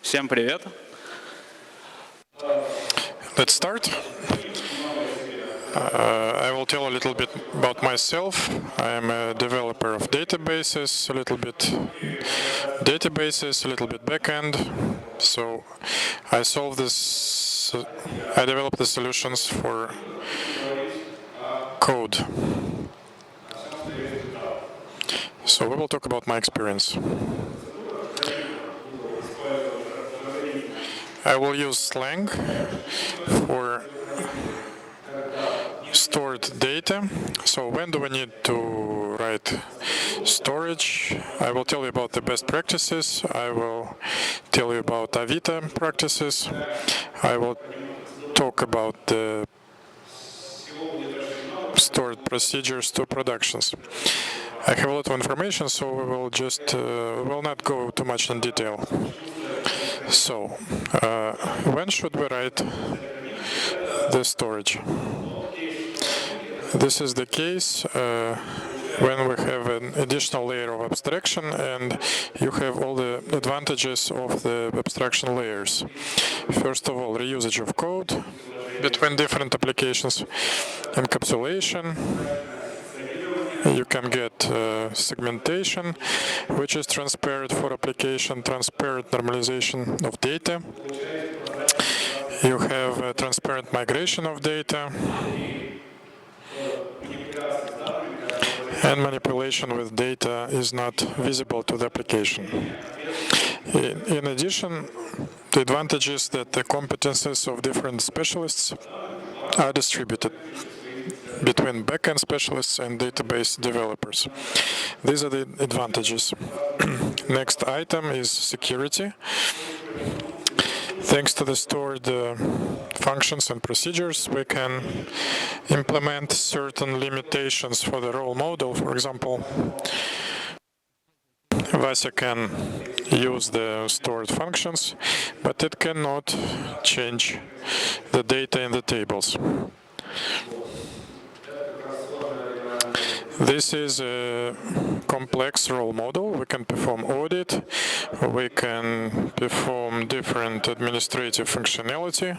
Всем привет. Let's start. I will tell a little bit about myself. I am a developer of databases, a little bit backend. So I develop the solutions for code. So we will talk about my experience. I will use slang for stored data. So when do we need to write storage? I will tell you about the best practices. I will tell you about Avita practices. I will talk about the stored procedures to productions. I have a lot of information, so we will just will not go too much in detail. So, when should we write the storage? This is the case when we have an additional layer of abstraction and you have all the advantages of the abstraction layers. First of all, reusage of code between different applications, encapsulation. You can get segmentation, which is transparent for application, transparent normalization of data. You have transparent migration of data, and manipulation with data is not visible to the application. In addition, the advantage is that the competences of different specialists are distributed between backend specialists and database developers. These are the advantages. Next item is security. Thanks to the stored functions and procedures, we can implement certain limitations for the role model. For example, Vasya can use the stored functions, but it cannot change the data in the tables. This is a complex role model. We can perform audit, we can perform different administrative functionality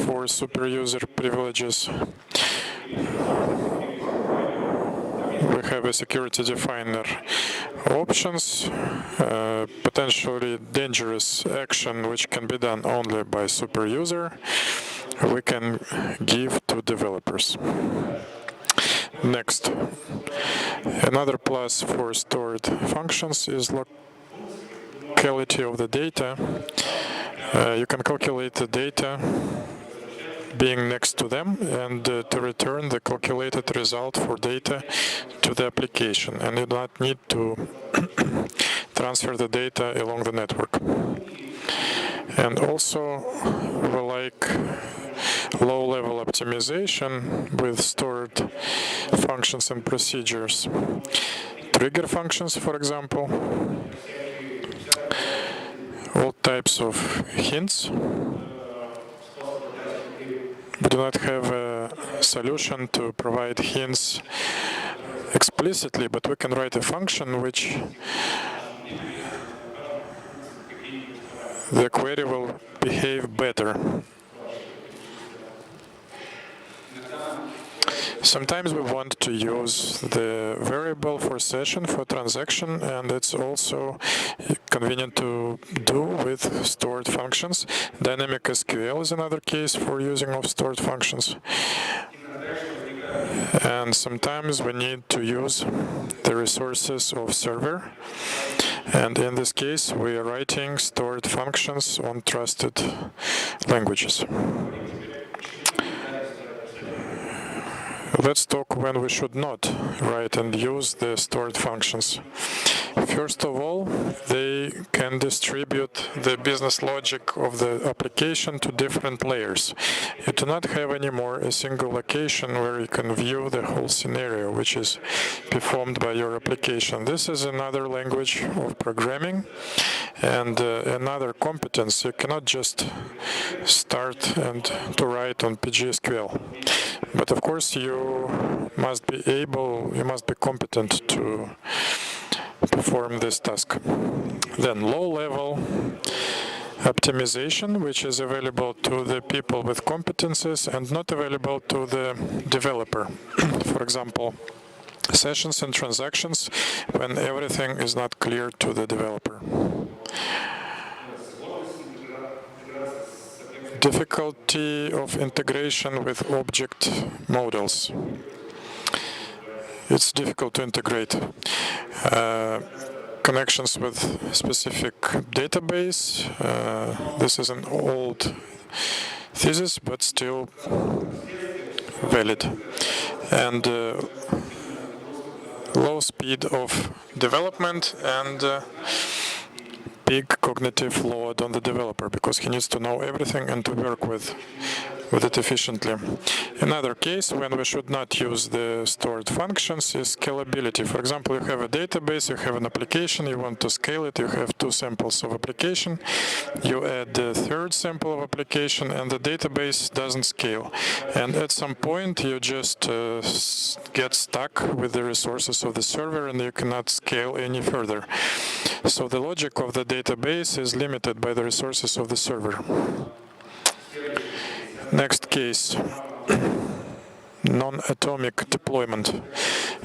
for super user privileges. We have a security definer options, potentially dangerous action which can be done only by super user. We can give to developers. Next, another plus for stored functions is locality of the data. You can calculate the data being next to them and to return the calculated result for data to the application, and you do not need to transfer the data along the network. And also, we like low-level optimization with stored functions and procedures. Trigger functions, for example, all types of hints. We do not have a solution to provide hints explicitly, but we can write a function which the query will behave better. Sometimes we want to use the variable for session for transaction, and it's also convenient to do with stored functions. Dynamic SQL is another case for using of stored functions. And sometimes we need to use the resources of server. And in this case, we are writing stored functions on trusted languages. Let's talk when we should not write and use the stored functions. First of all, they can distribute the business logic of the application to different layers. You do not have anymore a single location where you can view the whole scenario, which is performed by your application. This is another language of programming and another competence. You cannot just start and to write on PGSQL. But of course, you must be competent to perform this task. Then low-level optimization, which is available to the people with competences and not available to the developer. For example, sessions and transactions when everything is not clear to the developer. Difficulty of integration with object models. It's difficult to integrate connections with specific database. This is an old thesis, but still valid. And low speed of development and big cognitive load on the developer, because he needs to know everything and to work with it efficiently. Another case when we should not use the stored functions is scalability. For example, you have a database, you have an application, you want to scale it, you have two samples of application, you add the third sample of application, and the database doesn't scale. And at some point, you just get stuck with the resources of the server and you cannot scale any further. So the logic of the database is limited by the resources of the server. Next case, non-atomic deployment.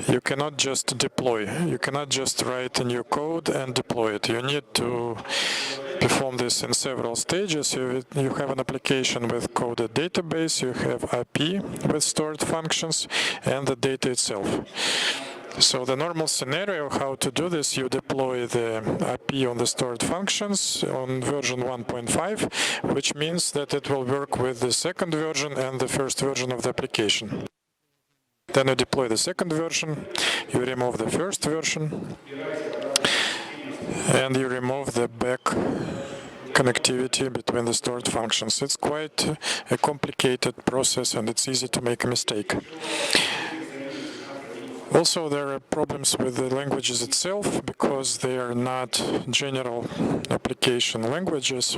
You cannot just deploy. You cannot just write a new code and deploy it. You need to perform this in several stages. You have an application with coded database, you have API with stored functions, and the data itself. So the normal scenario, how to do this, you deploy the API on the stored functions on version 1.5, which means that it will work with the second version and the first version of the application. Then you deploy the second version, you remove the first version, and you remove the back connectivity between the stored functions. It's quite a complicated process and it's easy to make a mistake. Also, there are problems with the languages itself because they are not general application languages.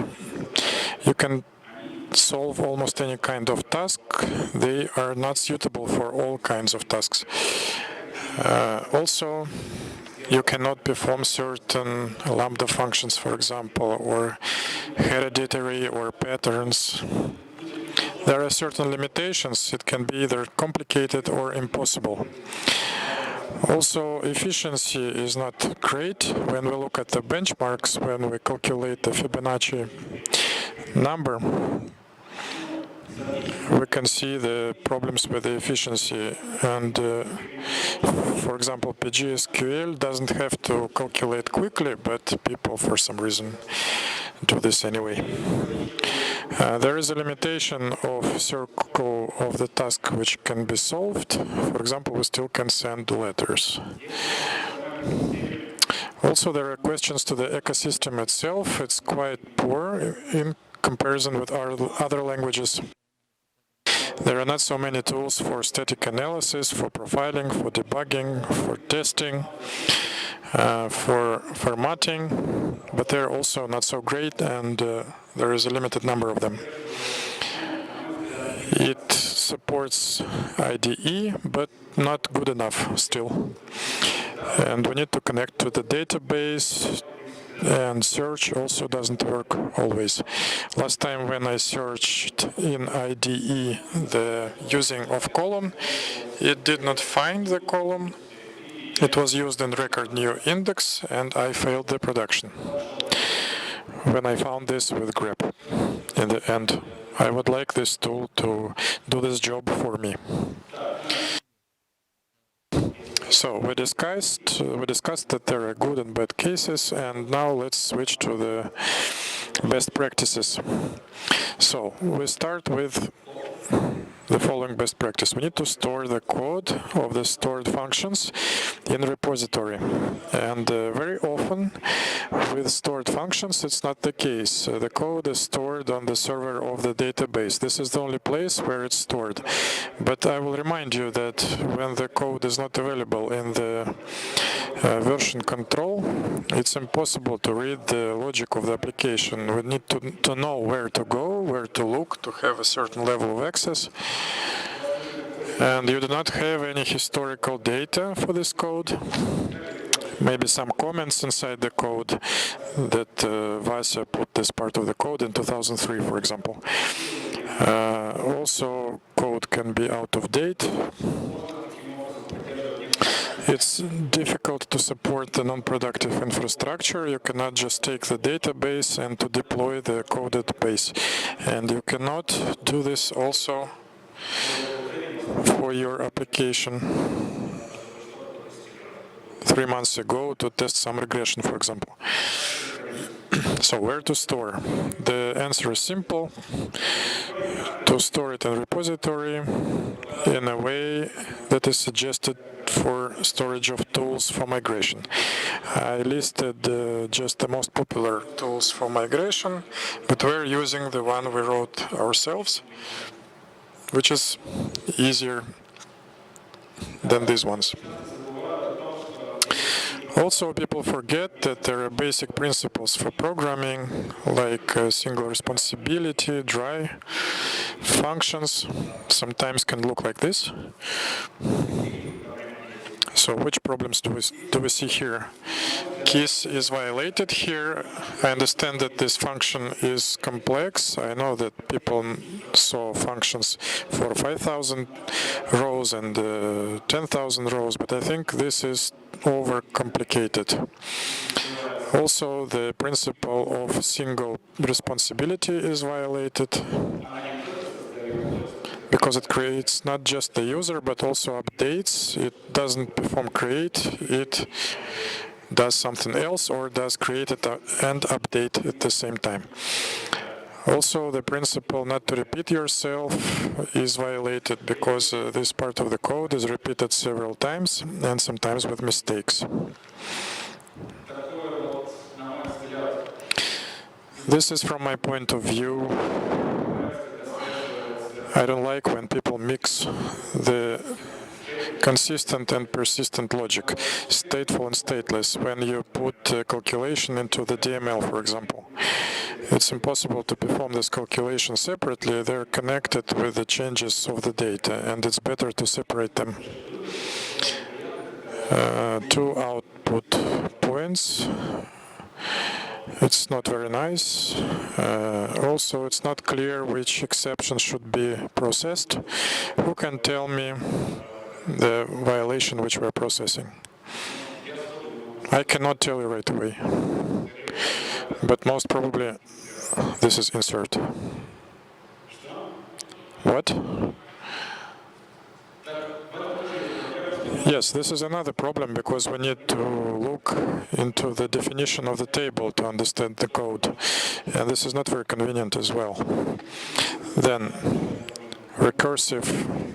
You can solve almost any kind of task. They are not suitable for all kinds of tasks. Also, you cannot perform certain lambda functions, for example, or hereditary or patterns. There are certain limitations. It can be either complicated or impossible. Also, efficiency is not great. When we look at the benchmarks, when we calculate the Fibonacci number, we can see the problems with the efficiency. And for example, PGSQL doesn't have to calculate quickly, but people, for some reason, do this anyway. There is a limitation of circle of the task which can be solved. For example, we still can send letters. Also, there are questions to the ecosystem itself. It's quite poor in comparison with our other languages. There are not so many tools for static analysis, for profiling, for debugging, for testing, for formatting, but they're also not so great, and there is a limited number of them. It supports IDE, but not good enough still. And we need to connect to the database, and search also doesn't work always. Last time when I searched in IDE the using of column, it did not find the column. It was used in record new index, and I failed the production. When I found this with grep in the end, I would like this tool to do this job for me. So we discussed that there are good and bad cases, and now let's switch to the best practices. So we start with the following best practice. We need to store the code of the stored functions in repository. And very often with stored functions, it's not the case. The code is stored on the server of the database. This is the only place where it's stored. But I will remind you that when the code is not available in the version control, it's impossible to read the logic of the application. We need to know where to go, where to look, to have a certain level of access. And you do not have any historical data for this code. maybe some comments inside the code that Vasya put this part of the code in 2003, for example. Also, code can be out of date. It's difficult to support the non-productive infrastructure. You cannot just take the database and to deploy the coded base. And you cannot do this also for your application 3 months ago to test some regression, for example. So where to store? The answer is simple. To store it in repository in a way that is suggested for storage of tools for migration. I listed just the most popular tools for migration, but we're using the one we wrote ourselves, which is easier than these ones. Also, people forget that there are basic principles for programming, like single responsibility, dry. Functions sometimes can look like this. So which problems do we see here? Keys is violated here. I understand that this function is complex. I know that people saw functions for 5,000 rows and 10,000 rows, but I think this is overcomplicated. Also, the principle of single responsibility is violated because it creates not just the user but also updates. It doesn't perform create, it does something else or does create it and update at the same time. Also, the principle not to repeat yourself is violated because this part of the code is repeated several times and sometimes with mistakes. This is from my point of view. I don't like when people mix the consistent and persistent logic, stateful and stateless, when you put calculation into the DML, for example. It's impossible to perform this calculation separately. They're connected with the changes of the data, and it's better to separate them. Two output points. It's not very nice. Also, it's not clear which exception should be processed. Who can tell me the violation which we're processing? I cannot tell you right away, but most probably this is insert. What? Yes, this is another problem because we need to look into the definition of the table to understand the code, and this is not very convenient as well. Then, recursive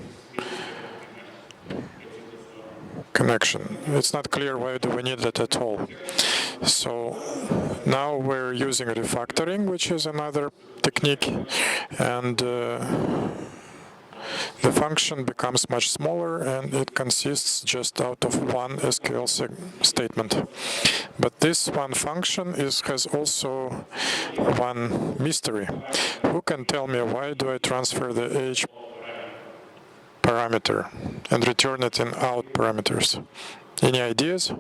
connection. It's not clear why do we need that at all. So now we're using refactoring, which is another technique, and the function becomes much smaller and it consists just out of one SQL statement. But this one function has also one mystery. Who can tell me why do I transfer the age parameter and return it in out parameters? Any ideas?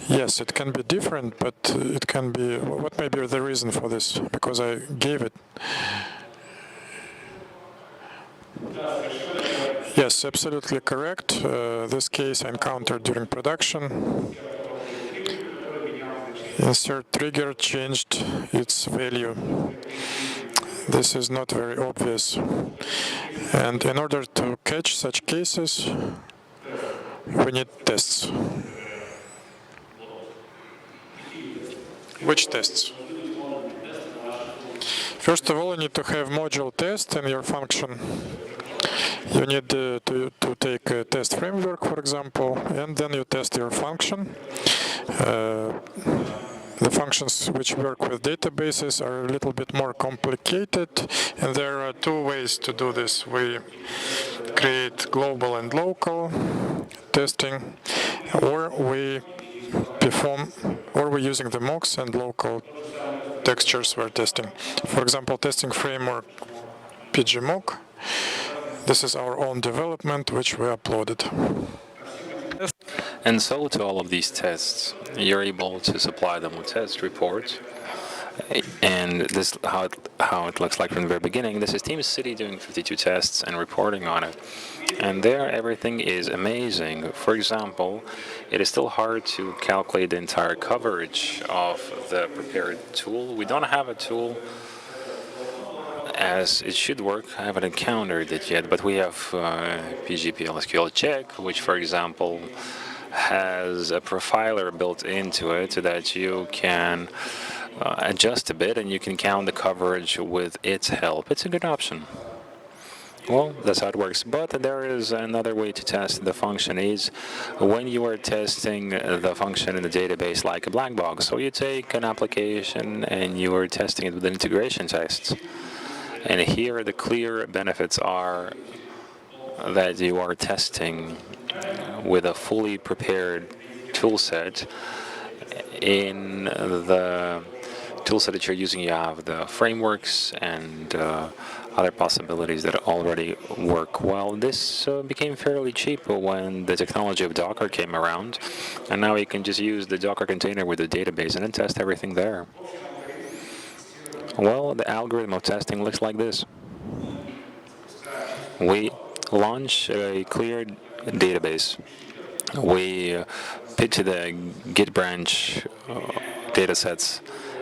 Yes, it can be different, but it can be... What may be the reason for this? Because I gave it. Yes, absolutely correct. This case I encountered during production. Insert trigger changed its value. This is not very obvious. And in order to catch such cases, we need tests. Which tests? First of all, you need to have module test in your function. You need to take a test framework, for example, and then you test your function. The functions which work with databases are a little bit more complicated, and there are two ways to do this. We create global and local testing, or we're using the mocks and local textures we're testing. For example, testing framework PGMock. This is our own development, which we uploaded. And so to all of these tests, you're able to supply them with test reports. And this how it looks like from the very beginning. This is Team City doing 52 tests and reporting on it. And there, everything is amazing. For example, it is still hard to calculate the entire coverage of the prepared tool. We don't have a tool as it should work. I haven't encountered it yet, but we have PGPLSQL check, which, for example, has a profiler built into it so that you can adjust a bit and you can count the coverage with its help. It's a good option. Well, that's how it works. But there is another way to test the function is when you are testing the function in the database like a black box. So you take an application and you are testing it with integration tests. And here the clear benefits are that you are testing with a fully prepared toolset. In the toolset that you're using, you have the frameworks and other possibilities that already work well. This became fairly cheap when the technology of Docker came around, and now you can just use the Docker container with the database and then test everything there. Well, the algorithm of testing looks like this. We launch a clear database. We pitch the Git branch datasets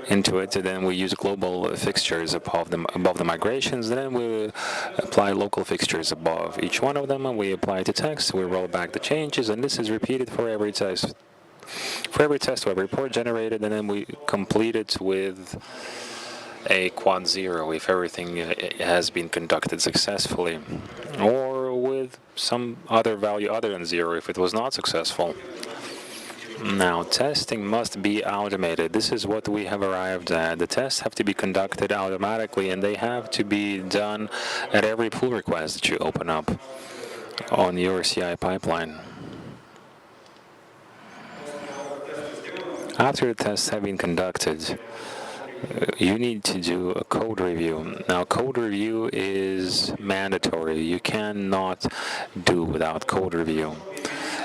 into it, and then we use global fixtures above the migrations. Then we apply local fixtures above each one of them, and we apply to text. We roll back the changes, and this is repeated for every test. For every test, we have a report generated, and then we complete it with a quad 0 if everything has been conducted successfully, or with some other value other than 0 if it was not successful. Now, testing must be automated. This is what we have arrived at. The tests have to be conducted automatically, and they have to be done at every pull request that you open up on your CI pipeline. After the tests have been conducted, you need to do a code review. Now, code review is mandatory. You cannot do without code review.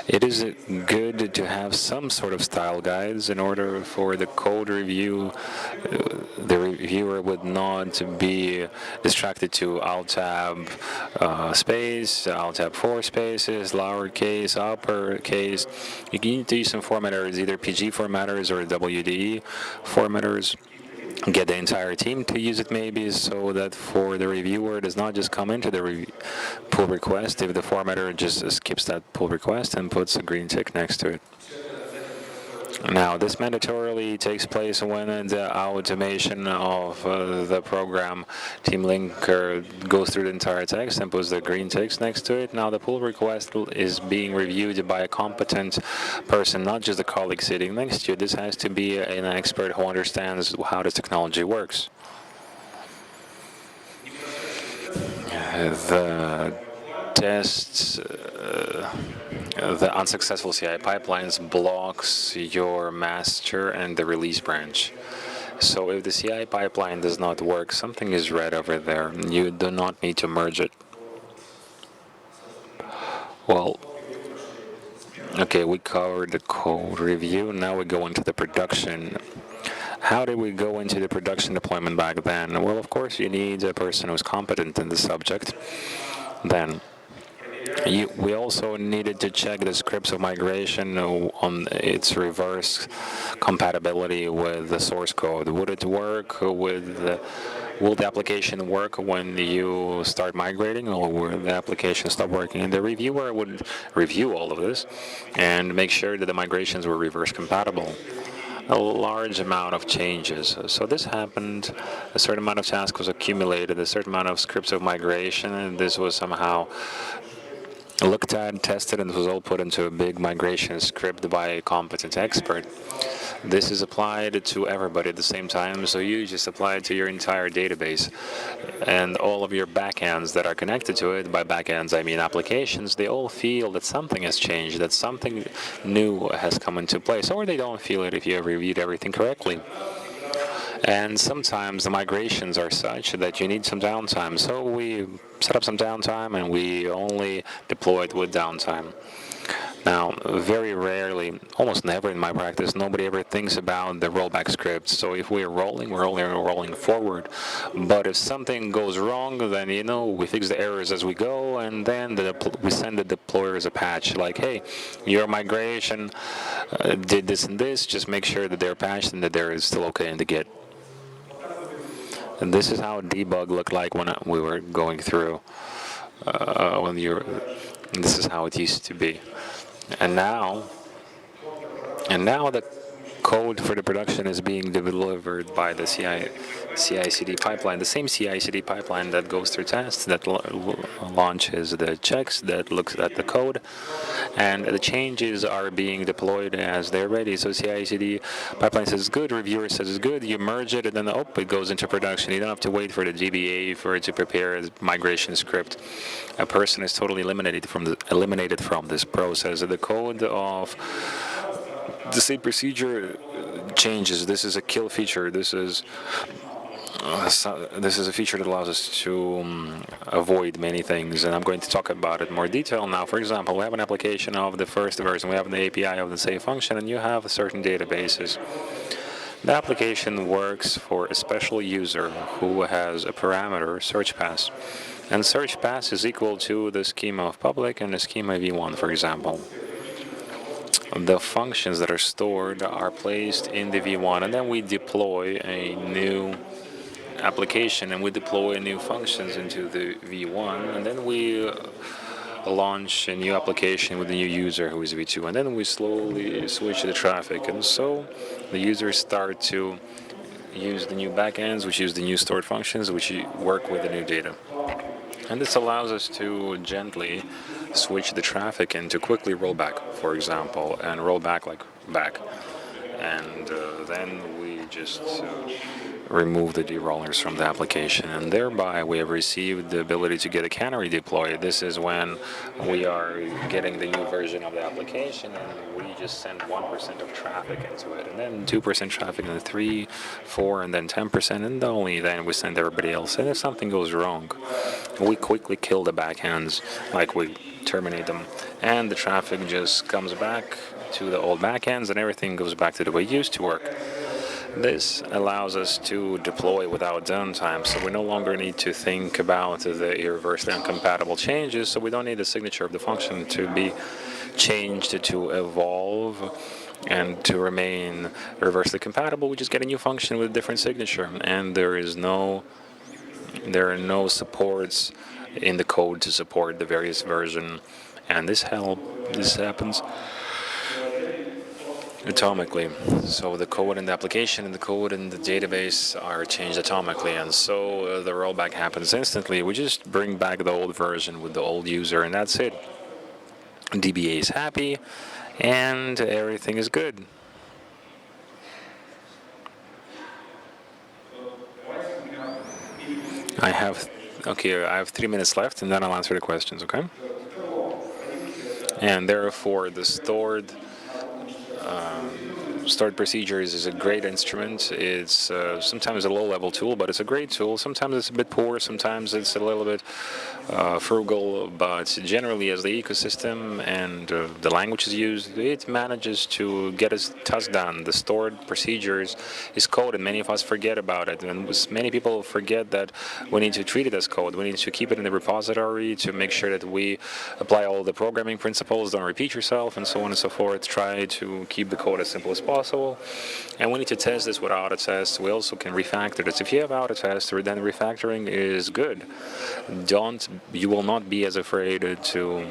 It is good to have some sort of style guides in order for the code review, the reviewer would not be distracted to Alt-Tab space, Alt-Tab 4 spaces, lowercase, uppercase. You need to use some formatters, either PG formatters or WDE formatters. Get the entire team to use it maybe, so that for the reviewer it does not just come into the pull request if the formatter just skips that pull request and puts a green tick next to it. Now, this mandatorily takes place when the automation of the program team linker goes through the entire text and puts the green ticks next to it. Now, the pull request is being reviewed by a competent person, not just a colleague sitting next to you. This has to be an expert who understands how this technology works. The tests, the unsuccessful CI pipelines blocks your master and the release branch. So if the CI pipeline does not work, something is red over there. You do not need to merge it. Well, okay, we covered the code review. Now we go into the production. How did we go into the production deployment back then? Well, of course, you need a person who's competent in the subject. Then we also needed to check the scripts of migration on its reverse compatibility with the source code. Would it work with will the application work when you start migrating, or will the application stop working? And the reviewer would review all of this and make sure that the migrations were reverse compatible. A large amount of changes. So this happened, a certain amount of tasks was accumulated, a certain amount of scripts of migration, and this was somehow looked at, tested, and was all put into a big migration script by a competent expert. This is applied to everybody at the same time, so you just apply it to your entire database. And all of your backends that are connected to it, by backends I mean applications, they all feel that something has changed, that something new has come into place, or they don't feel it if you have reviewed everything correctly. And sometimes the migrations are such that you need some downtime. So we set up some downtime and we only deploy it with downtime. Now, very rarely, almost never in my practice, nobody ever thinks about the rollback script. So if we're rolling, we're only rolling forward. But if something goes wrong, then we fix the errors as we go, and then we send the deployers a patch like, hey, your migration did this and this. Just make sure that they're patched and that they're still okay in the Git. And this is how debug looked like when we were going through. This is how it used to be. And now the code for the production is being delivered by the CI/CD pipeline, the same CI/CD pipeline that goes through tests, that launches the checks, that looks at the code, and the changes are being deployed as they're ready. So CI/CD pipeline says good, reviewer says it's good, you merge it, and then it goes into production. You don't have to wait for the DBA for it to prepare a migration script. A person is totally eliminated from this process. The code of the same procedure changes. This is a kill feature. This is a feature that allows us to avoid many things, and I'm going to talk about it in more detail now. For example, we have an application of the first version. We have the API of the save function, and you have certain databases. The application works for a special user who has a parameter, search pass. And search pass is equal to the schema of public and the schema v1, for example. The functions that are stored are placed in the v1, and then we deploy a new application and we deploy new functions into the v1, and then we launch a new application with a new user who is v2, and then we slowly switch the traffic. And so the users start to use the new backends, which use the new stored functions, which work with the new data. And this allows us to gently switch the traffic and to quickly roll back, for example, and roll back like back. And then we just remove the derollers from the application, and thereby we have received the ability to get a canary deploy. This is when we are getting the new version of the application, and we just send 1% of traffic into it, and then 2% traffic, and then 3, 4, and then 10%, and only then we send everybody else. And if something goes wrong, we quickly kill the backends, like we terminate them, and the traffic just comes back to the old backends, and everything goes back to the way it used to work. This allows us to deploy without downtime, so we no longer need to think about the irreversibly incompatible changes, so we don't need the signature of the function to be changed to evolve and to remain reversibly compatible. We just get a new function with a different signature, and there are no supports in the code to support the various version, and this happens atomically. So the code in the application and the code in the database are changed atomically, and so the rollback happens instantly. We just bring back the old version with the old user, and that's it. DBA is happy, and everything is good. I have 3 minutes left, and then I'll answer the questions, okay? And therefore, the stored procedures is a great instrument. It's sometimes a low-level tool, but it's a great tool. Sometimes it's a bit poor, sometimes it's a little bit frugal, but generally as the ecosystem and the language is used, it manages to get its task done. The stored procedures is code, and many of us forget about it. And many people forget that we need to treat it as code. We need to keep it in the repository to make sure that we apply all the programming principles, don't repeat yourself, and so on and so forth. Try to keep the code as simple as possible. And we need to test this with auto tests. We also can refactor this. If you have auto tests, then refactoring is good. You will not be as afraid to.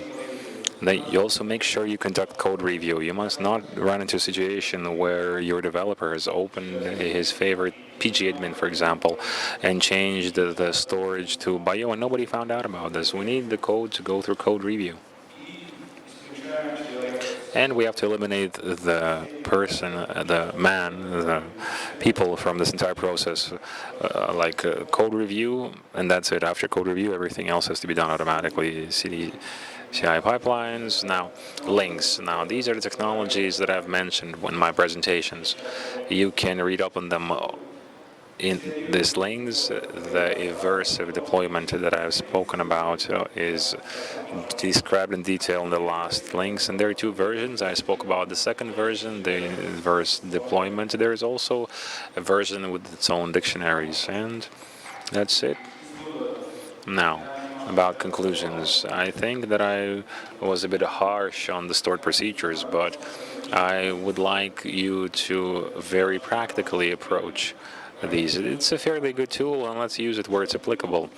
You also make sure you conduct code review. You must not run into a situation where your developer has opened his favorite PGadmin, for example, and changed the storage to bio, and nobody found out about this. We need the code to go through code review. And we have to eliminate the person, the people from this entire process, like code review, and that's it. After code review, everything else has to be done automatically. CI pipelines. Now, links. Now, these are the technologies that I've mentioned in my presentations. You can read up on them in these links, the aversive deployment that I've spoken about is described in detail in the last links. And there are two versions. I spoke about the second version, the inverse deployment. There is also a version with its own dictionaries. And that's it. Now, about conclusions. I think that I was a bit harsh on the stored procedures, but I would like you to very practically approach these. It's a fairly good tool, and let's use it where it's applicable.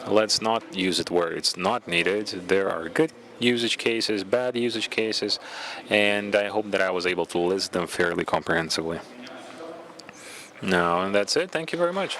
Let's not use it where it's not needed. There are good usage cases, bad usage cases, and I hope that I was able to list them fairly comprehensively. No, and that's it. Thank you very much.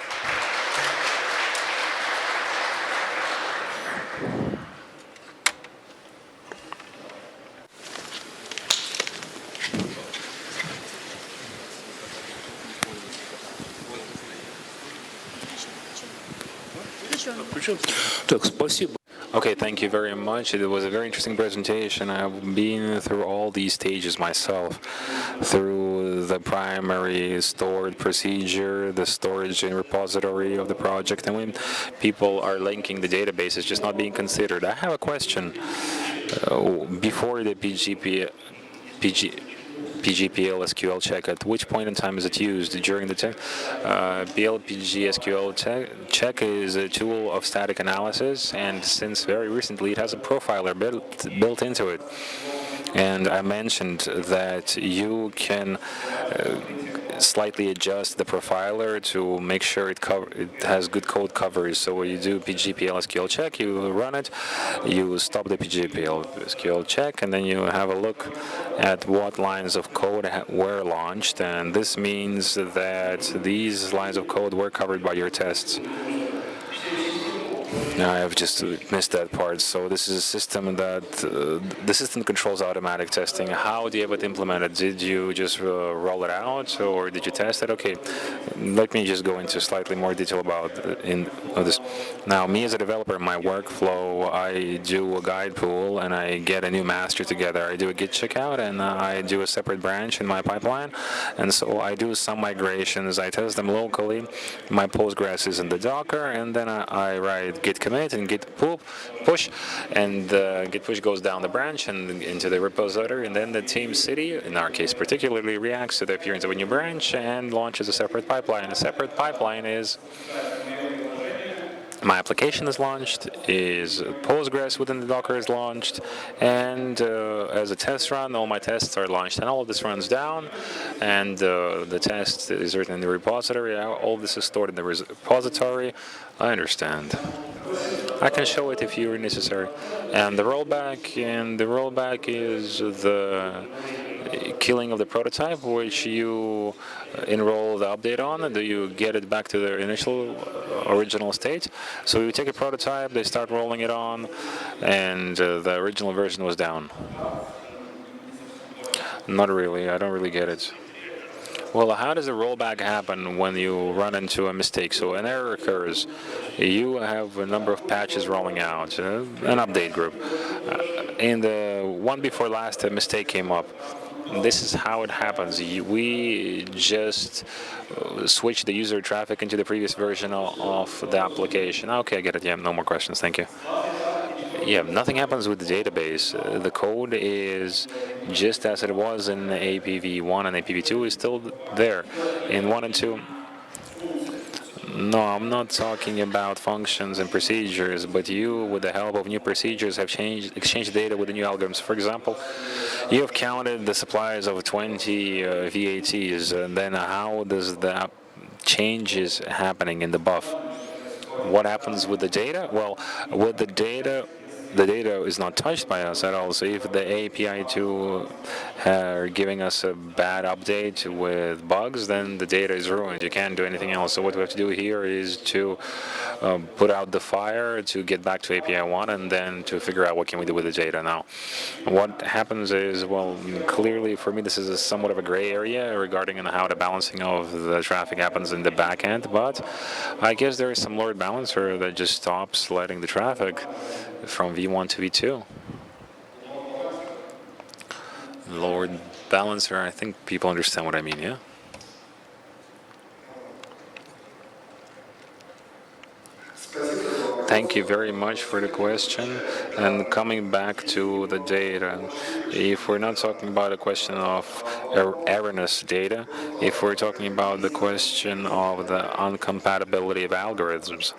Так, спасибо. Okay, thank you very much. It was a very interesting presentation. I've been through all these stages myself, through the primary stored procedure, the storage and repository of the project, and when people are linking the database, it's just not being considered. I have a question. Before the PGPL SQL check, at which point in time is it used? During the PLPG SQL check is a tool of static analysis, and since very recently it has a profiler built into it. And I mentioned that you can slightly adjust the profiler to make sure it has good code coverage. So when you do PGPL SQL check, you run it, you stop the PGPL SQL check, and then you have a look at what lines of code were launched. And this means that these lines of code were covered by your tests. I have just missed that part. So this is a system that the system controls automatic testing. How do you have it implemented? Did you just roll it out, or did you test it? Okay, let me just go into slightly more detail about this. Now, me as a developer, my workflow, I do a guide pool and I get a new master together. I do a Git checkout and I do a separate branch in my pipeline, and so I do some migrations. I test them locally. My Postgres is in the Docker, and then I write Git commit and Git push, and Git push goes down the branch and into the repository, and then the team city, in our case particularly, reacts to the appearance of a new branch and launches a separate pipeline. A separate pipeline is my application is launched, is Postgres within the Docker is launched, and as a test run, all my tests are launched, and all of this runs down, and the test is written in the repository. All this is stored in the repository. I understand. I can show it if you're necessary. And the rollback is the killing of the prototype, which you enroll the update on, and do you get it back to the original state? So you take a prototype, they start rolling it on, and the original version was down. Not really. I don't really get it. Well, how does the rollback happen when you run into a mistake? So an error occurs. You have a number of patches rolling out, an update group. In the one before last, a mistake came up. This is how it happens. We just switch the user traffic into the previous version of the application. Okay, I get it. Yeah, no more questions. Thank you. Yeah, nothing happens with the database. The code is just as it was in APV1 and APV2 is still there. In 1 and 2, no, I'm not talking about functions and procedures, but you, with the help of new procedures, have exchanged data with the new algorithms. For example, you have counted the supplies of 20 VATs, and then how does the changes happening in the buff? What happens with the data? Well, with the data is not touched by us at all. So if the API2 are giving us a bad update with bugs, then the data is ruined. You can't do anything else. So what we have to do here is to put out the fire to get back to API1 and then to figure out what can we do with the data now. What happens is, well, clearly for me this is somewhat of a gray area regarding how the balancing of the traffic happens in the backend, but I guess there is some load balancer that just stops letting the traffic from V1 to V2. Load balancer, I think people understand what I mean, yeah? Thank you very much for the question. And coming back to the data, if we're not talking about a question of erroneous data, if we're talking about the question of the uncompatibility of algorithms.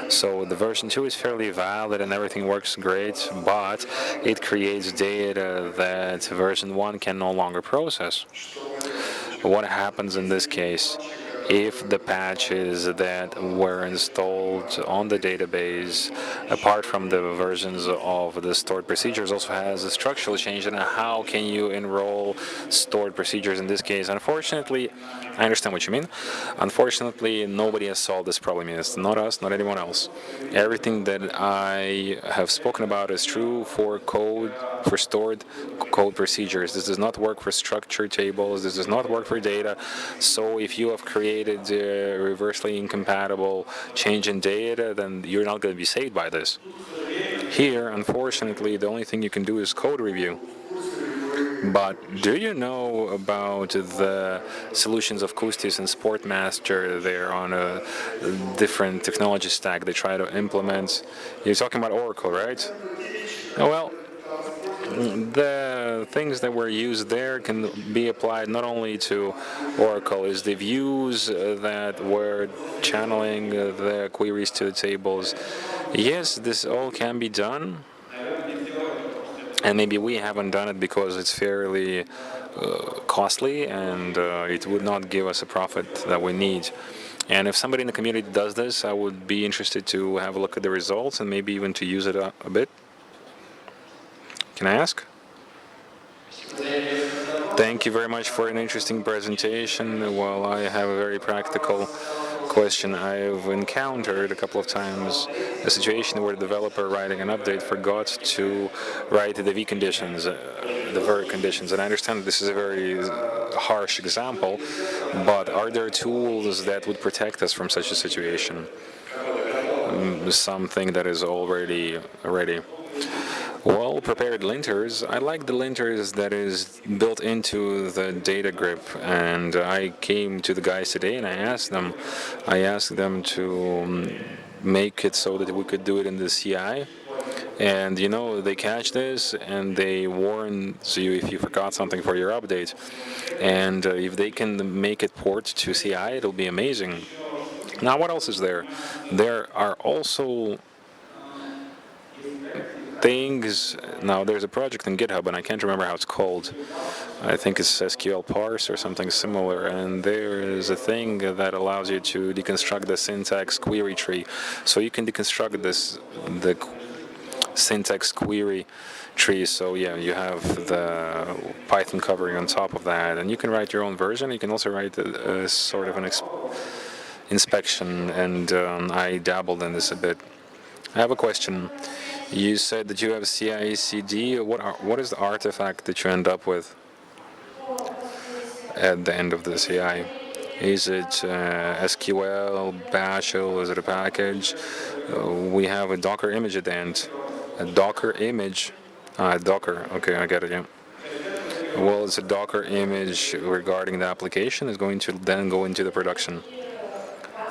So the version 2 is fairly valid and everything works great, but it creates data that version 1 can no longer process. What happens in this case? If the patches that were installed on the database, apart from the versions of the stored procedures, also has a structural change, then how can you enroll stored procedures in this case? Unfortunately, I understand what you mean. Unfortunately, nobody has solved this problem yet. It's not us, not anyone else. Everything that I have spoken about is true for code, for stored code procedures. This does not work for structured tables. This does not work for data. So if you have created reversely incompatible change in data, then you're not going to be saved by this. Here, unfortunately, the only thing you can do is code review. But do you know about the solutions of Kustis and Sportmaster? They're on a different technology stack they try to implement. You're talking about Oracle, right? Well, the things that were used there can be applied not only to Oracle, is the views that were channeling the queries to the tables. Yes, this all can be done. And maybe we haven't done it because it's fairly costly and it would not give us a profit that we need. And if somebody in the community does this, I would be interested to have a look at the results and maybe even to use it a bit. Can I ask? Thank you very much for an interesting presentation. Well, I have a very practical question. I've encountered a couple of times a situation where the developer writing an update forgot to write the V conditions, the ver conditions. And I understand that this is a very harsh example, but are there tools that would protect us from such a situation? Something that is already ready. Well, prepared linters. I like the linters that is built into the data grip. And I came to the guys today and I asked them to make it so that we could do it in the CI. And you know, they catch this and they warn you if you forgot something for your update. And if they can make it port to CI, it'll be amazing. Now, what else is there? There are also things. Now, there's a project in GitHub, and I can't remember how it's called. I think it's SQL parse or something similar. And there is a thing that allows you to deconstruct the syntax query tree. So you can deconstruct the syntax query tree. So yeah, you have the Python covering on top of that, and you can write your own version. You can also write a sort of an inspection, and I dabbled in this a bit. I have a question. You said that you have CI/CD. What is the artifact that you end up with at the end of the CI? Is it SQL, Bashel? Is it a package? We have a Docker image at the end. A Docker image. Docker. Okay, I get it. Yeah. Well, it's a Docker image regarding the application. Is going to then go into the production.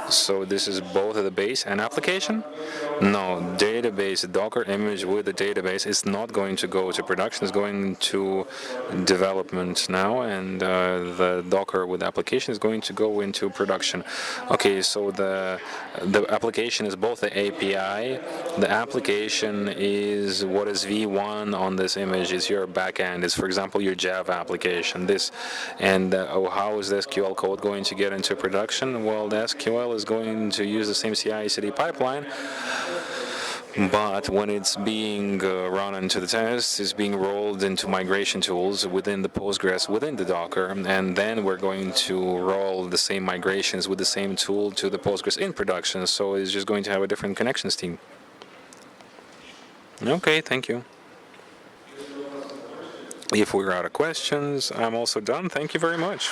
So this is both the base and application? No, database, Docker image with the database is not going to go to production. It's going to development now, and the Docker with the application is going to go into production. Okay, so the application is both the API. The application is what is V1 on this image is your backend. Is, for example, your Java application. And how is the SQL code going to get into production? Well, the SQL is going to use the same CI/CD pipeline, but when it's being run into the tests, it's being rolled into migration tools within the Postgres, within the Docker, and then we're going to roll the same migrations with the same tool to the Postgres in production, so it's just going to have a different connections team. Okay, thank you. If we're out of questions, I'm also done. Thank you very much.